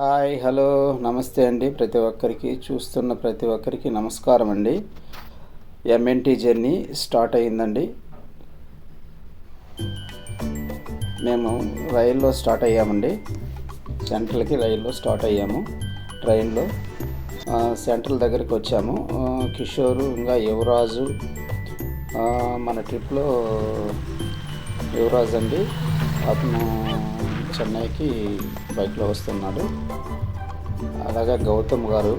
Hi hello నమస్తే అండి. ప్రతి ఒక్కరికి చూస్తున్న ప్రతి ఒక్కరికి నమస్కారం అండి. ఎంఎన్టీ జర్నీ స్టార్ట్ అయ్యిందండి. మేము రైల్లో స్టార్ట్ అయ్యామండి. సెంట్రల్కి రైల్లో స్టార్ట్ అయ్యాము. ట్రైన్లో సెంట్రల్ దగ్గరికి వచ్చాము. కిషోరు ఇంకా యువరాజు మన ట్రిప్లో యువరాజ్ అండి. అతను చెన్నైకి బైక్లో వస్తున్నాడు. అలాగే గౌతమ్ గారు,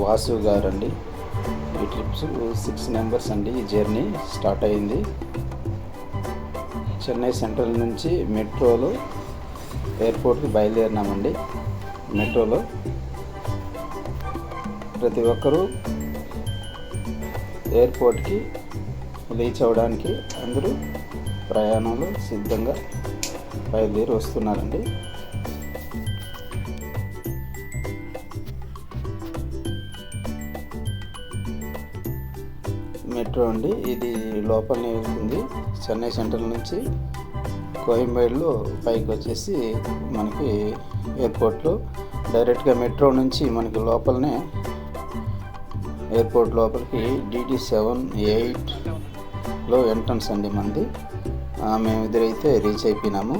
వాసు గారు అండి. ఈ ట్రిప్స్ 6 మెంబర్స్ అండి. ఈ జర్నీ స్టార్ట్ అయింది. చెన్నై సెంట్రల్ నుంచి మెట్రోలో ఎయిర్పోర్ట్కి బయలుదేరినామండి. మెట్రోలో ప్రతి ఒక్కరూ ఎయిర్పోర్ట్కి రీచ్ అవ్వడానికి అందరూ ప్రయాణంలో సిద్ధంగా బయలుదేరి వస్తున్నారండి. మెట్రో అండి. ఇది లోపలనే వెళ్తుంది. చెన్నై సెంట్రల్ నుంచి కోయంబేడులో పైకి వచ్చేసి మనకి ఎయిర్పోర్ట్లో డైరెక్ట్గా మెట్రో నుంచి మనకి లోపలనే ఎయిర్పోర్ట్ లోపలికి DT7 8లో ఎంట్రన్స్ అండి మంది. మేము ఇద్దరైతే రీచ్ అయిపోయినాము.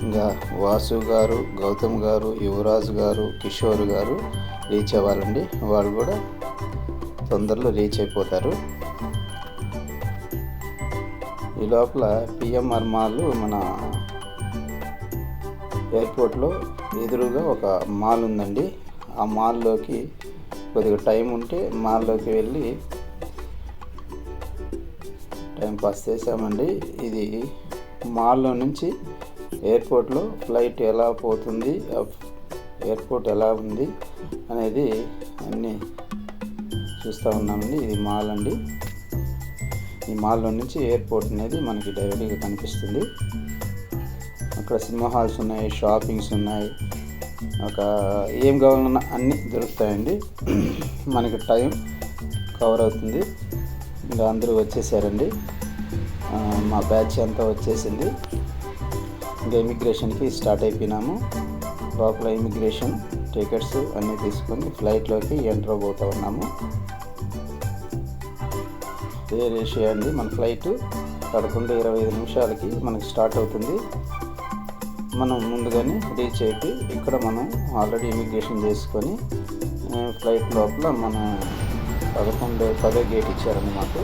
ఇంకా వాసు గారు, గౌతమ్ గారు, యువరాజు గారు, కిషోర్ గారు రీచ్ అవ్వాలండి. వాళ్ళు కూడా తొందరలో రీచ్ అయిపోతారు. ఈ లోపల PMR మాల్ మన ఎయిర్పోర్ట్లో ఎదురుగా ఒక మాల్ ఉందండి. ఆ మాల్లోకి కొద్దిగా టైం ఉంటే మాల్లోకి వెళ్ళి టైం పాస్ చేసామండి. ఇది మాల్లో నుంచి ఎయిర్పోర్ట్లో ఫ్లైట్ ఎలా పోతుంది, ఎయిర్పోర్ట్ ఎలా ఉంది అనేది అన్నీ చూస్తూ ఉన్నామండి. ఇది మాల్ అండి. ఈ మాల్లో నుంచి ఎయిర్పోర్ట్ అనేది మనకి డైరెక్ట్గా కనిపిస్తుంది. అక్కడ సినిమా హాల్స్ ఉన్నాయి, షాపింగ్స్ ఉన్నాయి, ఏం కావాలన్నా అన్నీ దొరుకుతాయండి. మనకి టైం కవర్ అవుతుంది. ఇంకా అందరూ వచ్చేసారండి. మా బ్యాచ్ అంతా వచ్చేసింది. ఇంకా ఇమిగ్రేషన్కి స్టార్ట్ అయిపోయినాము. లోపల ఇమిగ్రేషన్ టికెట్స్ అన్నీ తీసుకొని ఫ్లైట్లోకి ఎంటర్ అవబోతూ ఉన్నాము. ఎయిర్ ఏషియా అండి. మన ఫ్లైట్ 11:25 నిమిషాలకి మనకి స్టార్ట్ అవుతుంది. మనం ముందుగానే రీచ్ అయిపోయి ఇక్కడ మనం ఆల్రెడీ ఇమిగ్రేషన్ చేసుకొని ఫ్లైట్ లోపల మన 11:10 గేట్ ఇచ్చారండి మాకు.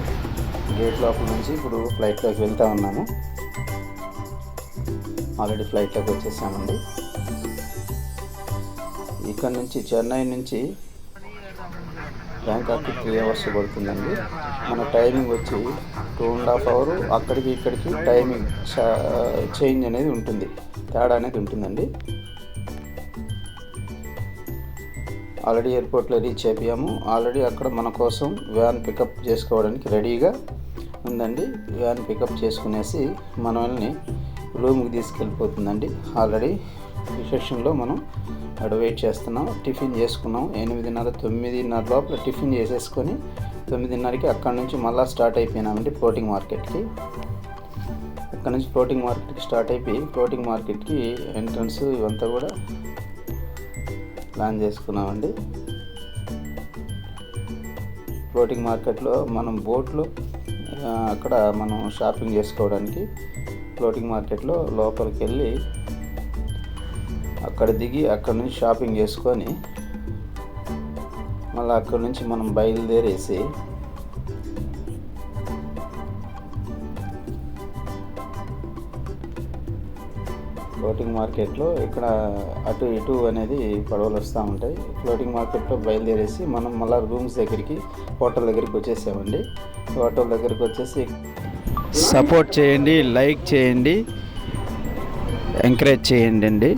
గేట్ లోపల నుంచి ఇప్పుడు ఫ్లైట్లోకి వెళ్తూ ఉన్నాము. ఆల్రెడీ ఫ్లైట్లోకి వచ్చేసామండి. ఇక్కడ నుంచి చెన్నై నుంచి బ్యాంకాక్కి 3 hours పడుతుందండి. మన టైమింగ్ వచ్చి 2.5 hours. అక్కడికి ఇక్కడికి టైమింగ్ చేంజ్ అనేది ఉంటుంది, తేడా అనేది ఉంటుందండి. ఆల్రెడీ ఎయిర్పోర్ట్లో రీచ్ అయిపోయాము. ఆల్రెడీ అక్కడ మన కోసం వ్యాన్ పికప్ చేసుకోవడానికి రెడీగా ఉందండి. వ్యాన్ పికప్ చేసుకునేసి మనల్ని రూమ్కి తీసుకెళ్ళిపోతుందండి. ఆల్రెడీ రిసెప్షన్లో మనం అక్కడ వెయిట్ చేస్తున్నాం. టిఫిన్ చేసుకున్నాం. 8:30, 9:30 లోపల టిఫిన్ చేసేసుకొని 9:30కి అక్కడ నుంచి మళ్ళీ స్టార్ట్ అయిపోయినామండి ఫ్లోటింగ్ మార్కెట్కి. అక్కడ నుంచి ఫ్లోటింగ్ మార్కెట్కి స్టార్ట్ అయిపోయి ఫ్లోటింగ్ మార్కెట్కి ఎంట్రన్స్ ఇవంతా కూడా ప్లాన్ చేసుకున్నామండి. ఫ్లోటింగ్ మార్కెట్లో మనం బోట్లో అక్కడ మనం షాపింగ్ చేసుకోవడానికి ఫ్లోటింగ్ మార్కెట్లో లోపలికి వెళ్ళి అక్కడ దిగి అక్కడ నుంచి షాపింగ్ చేసుకొని మళ్ళీ అక్కడ నుంచి మనం బయలుదేరేసి ఫ్లోటింగ్ మార్కెట్లో ఇక్కడ అటు ఇటు అనేది పడవలు వస్తూ ఉంటాయి. ఫ్లోటింగ్ మార్కెట్లో బయలుదేరేసి మనం మళ్ళీ రూమ్స్ దగ్గరికి, హోటల్ దగ్గరికి వచ్చేసామండి. హోటల్ దగ్గరికి వచ్చేసి సపోర్ట్ చేయండి, లైక్ చేయండి, ఎంకరేజ్ చేయండి అండి.